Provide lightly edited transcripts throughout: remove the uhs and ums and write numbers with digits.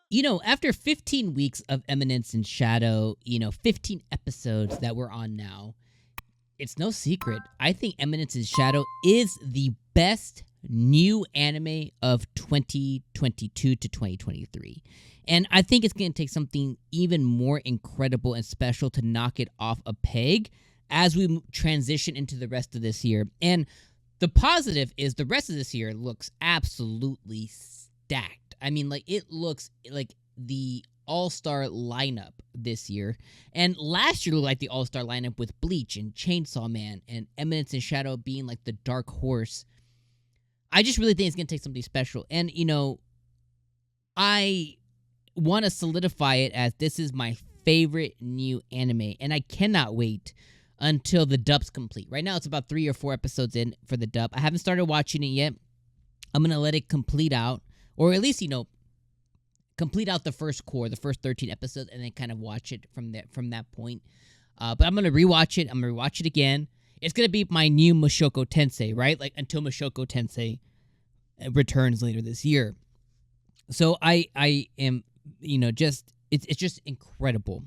You know, after 15 weeks of Eminence in Shadow, 15 episodes that we're on now, it's no secret. I think Eminence in Shadow is the best new anime of 2022 to 2023. And I think it's going to take something even more incredible and special to knock it off a peg as we transition into the rest of this year. And the positive is the rest of this year looks absolutely stacked. I mean, like, it looks like the all-star lineup this year. And last year looked like the all-star lineup with Bleach and Chainsaw Man and Eminence in Shadow being like the dark horse. I just really think it's going to take something special. And, I want to solidify it as this is my favorite new anime. And I cannot wait until the dub's complete. Right now, it's about 3 or 4 episodes in for the dub. I haven't started watching it yet. I'm going to let it complete out. Or at least, complete out the first 13 episodes, and then kind of watch it from that point. But I'm going to rewatch it. I'm going to rewatch it again. It's going to be my new Mushoku Tensei, right? Like, until Mushoku Tensei returns later this year. So I am, it's just incredible.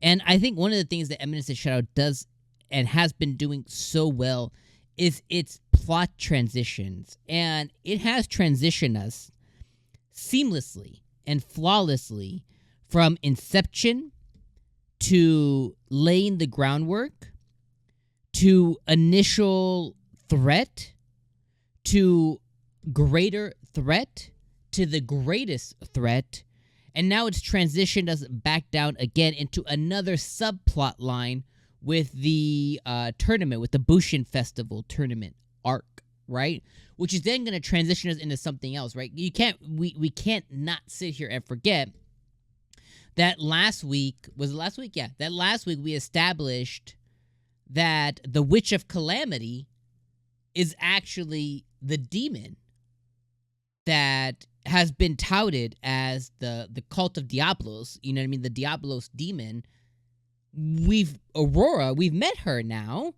And I think one of the things that Eminence in Shadow does and has been doing so well is its plot transitions. And it has transitioned us seamlessly and flawlessly from inception to laying the groundwork to initial threat to greater threat to the greatest threat, and now it's transitioned us back down again into another subplot line with the tournament, with the Bushin Festival tournament arc, right? Which is then going to transition us into something else, right? We can't not sit here and forget that last week, was it last week? Yeah, that last week we established that the Witch of Calamity is actually the demon that has been touted as the cult of Diablos, you know what I mean? The Diablos demon. We've met her now.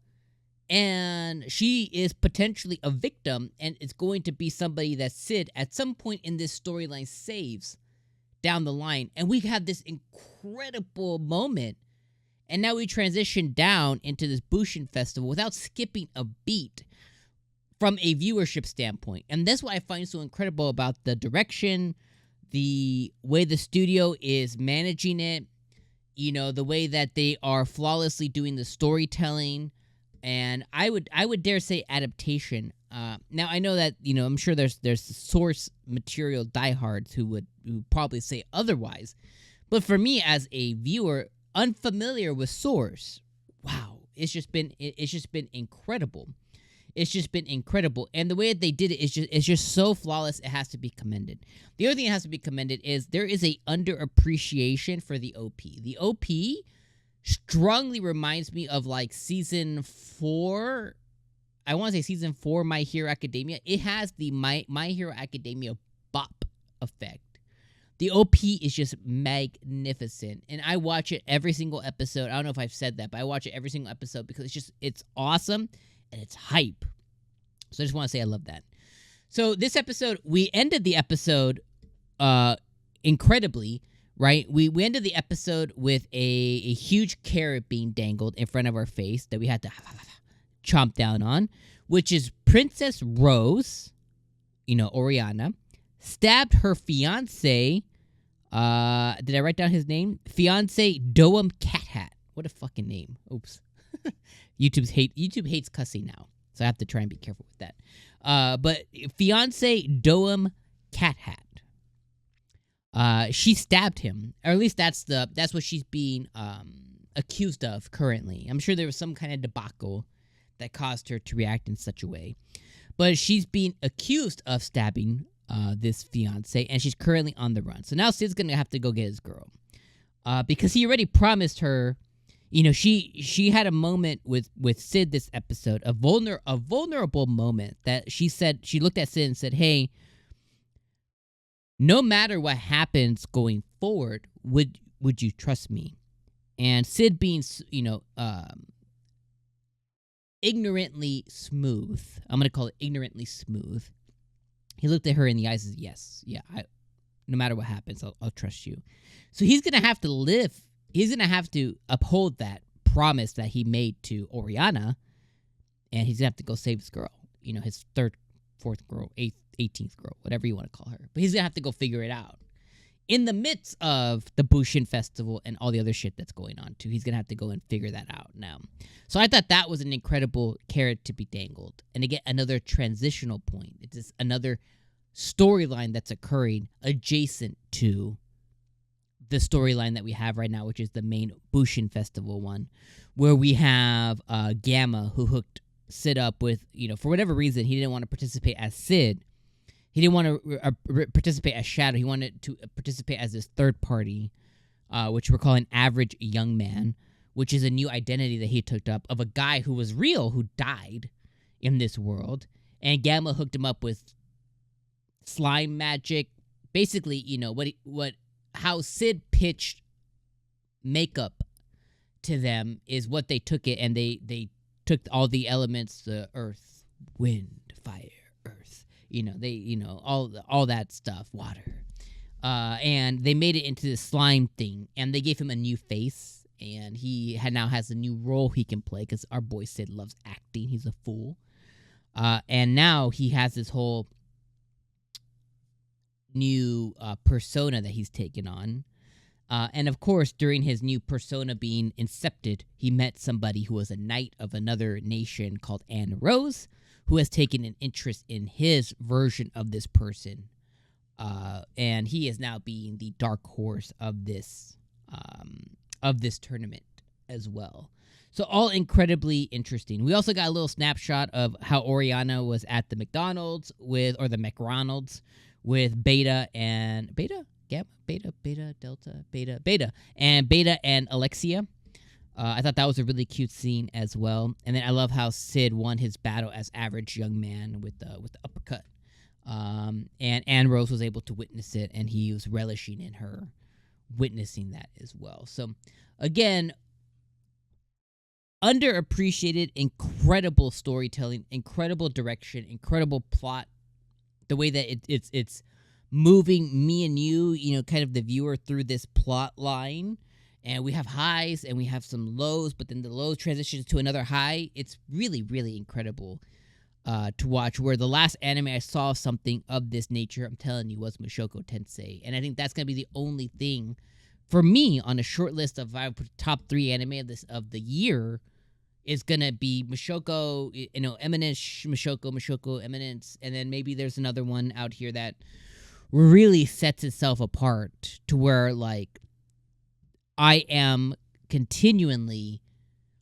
And she is potentially a victim, and it's going to be somebody that Sid, at some point in this storyline, saves down the line. And we have this incredible moment. And now we transition down into this Bushin Festival without skipping a beat from a viewership standpoint. And that's what I find so incredible about the direction, the way the studio is managing it, the way that they are flawlessly doing the storytelling. And I would dare say adaptation. Now I know that I'm sure there's source material diehards who probably say otherwise, but for me as a viewer unfamiliar with source, wow, it's just been incredible. It's just been incredible, and the way that they did it is just so flawless. It has to be commended. The other thing that has to be commended is there is a underappreciation for the OP. The OP strongly reminds me of like season 4. I want to say season 4 My Hero Academia. It has the My Hero Academia bop effect. The OP is just magnificent, and I watch it every single episode. I don't know if I've said that, but I watch it every single episode because it's awesome and it's hype. So I just want to say I love that. So this episode, we ended the episode incredibly. Right, we ended the episode with a huge carrot being dangled in front of our face that we had to chomp down on, which is Princess Rose, Oriana, stabbed her fiance. Did I write down his name? Fiance Doem Cat Hat. What a fucking name. Oops. YouTube hates cussing now, so I have to try and be careful with that. But fiance Doem Cat Hat. She stabbed him, or at least that's what she's being accused of currently. I'm sure there was some kind of debacle that caused her to react in such a way, but she's being accused of stabbing this fiance, and she's currently on the run. So now Sid's gonna have to go get his girl, because he already promised her. She had a moment with Sid this episode, a vulnerable moment that she said. She looked at Sid and said, "Hey, no matter what happens going forward, would you trust me? And Sid being, ignorantly smooth. I'm gonna call it ignorantly smooth. He looked at her in the eyes and said, yes, yeah, no matter what happens, I'll trust you. So he's gonna have to live. He's gonna have to uphold that promise that he made to Oriana, and he's gonna have to go save his girl. His third, fourth girl, 18th girl, whatever you want to call her. But he's gonna have to go figure it out. In the midst of the 𝐒𝐮𝐩𝐸 festival and all the other shit that's going on too, he's gonna have to go and figure that out now. So I thought that was an incredible carrot to be dangled, and again, another transitional point. It's just another storyline that's occurring adjacent to the storyline that we have right now, which is the main 𝐒𝐮𝐸 festival one, where we have Gamma, who hooked Sid up with, for whatever reason, he didn't want to participate as Sid. He didn't want to participate as Shadow. He wanted to participate as this third party, which we're calling Average Young Man, which is a new identity that he took up of a guy who was real, who died in this world. And Gamma hooked him up with slime magic. Basically, how Sid pitched makeup to them is what they took it, and they took all the elements, the earth, wind, fire, earth, all that stuff, water, and they made it into this slime thing, and they gave him a new face, and he now has a new role he can play, because our boy Sid loves acting. He's a fool, and now he has this whole new persona that he's taken on. And of course, during his new persona being incepted, he met somebody who was a knight of another nation called Anne Rose, who has taken an interest in his version of this person. And he is now being the dark horse of this tournament as well. So all incredibly interesting. We also got a little snapshot of how Oriana was at the McDonald's or the McRonald's with Beta and Beta? Gamma, Beta, Delta, Beta, and Alexia. I thought that was a really cute scene as well. And then I love how Sid won his battle as Average Young Man with the uppercut. And Anne Rose was able to witness it, and he was relishing in her witnessing that as well. So, again, underappreciated, incredible storytelling, incredible direction, incredible plot. The way that it's moving me and you, kind of the viewer through this plot line. And we have highs and we have some lows, but then the low transitions to another high. It's really, really incredible to watch. Where the last anime I saw something of this nature, I'm telling you, was Mushoku Tensei. And I think that's going to be the only thing for me on a short list of top 3 anime of the year is going to be Mushoku, Eminence, Mushoku, Eminence. And then maybe there's another one out here that really sets itself apart to where, like, I am continually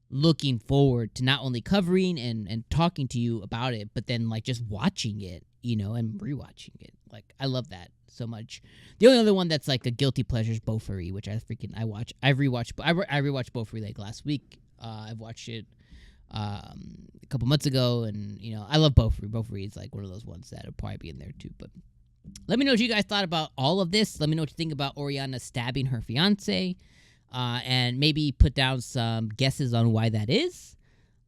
looking forward to not only covering and talking to you about it, but then, like, just watching it, and rewatching it. Like, I love that so much. The only other one that's like a guilty pleasure is Bofuri, which I watch. I rewatched Bofuri like last week. I've watched it a couple months ago, and I love Bofuri. Bofuri is like one of those ones that'll probably be in there too. But let me know what you guys thought about all of this. Let me know what you think about Oriana stabbing her fiance, and maybe put down some guesses on why that is.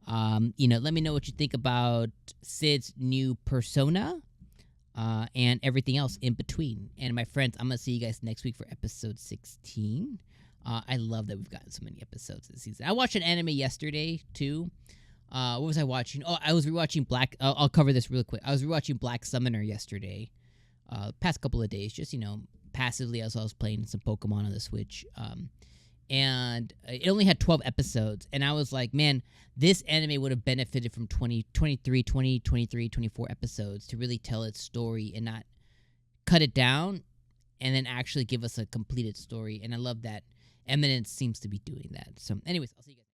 Let me know what you think about Sid's new persona, and everything else in between. And my friends, I'm gonna see you guys next week for episode 16. I love that we've gotten so many episodes this season. I watched an anime yesterday too. What was I watching? Oh, I was rewatching Black. I'll cover this real quick. I was rewatching Black Summoner yesterday. Past couple of days, just passively as I was playing some Pokemon on the Switch. And it only had 12 episodes, and I was like, man, this anime would have benefited from 23, 24 episodes to really tell its story and not cut it down, and then actually give us a completed story. And I love that Eminence seems to be doing that. So anyways, I'll see you guys.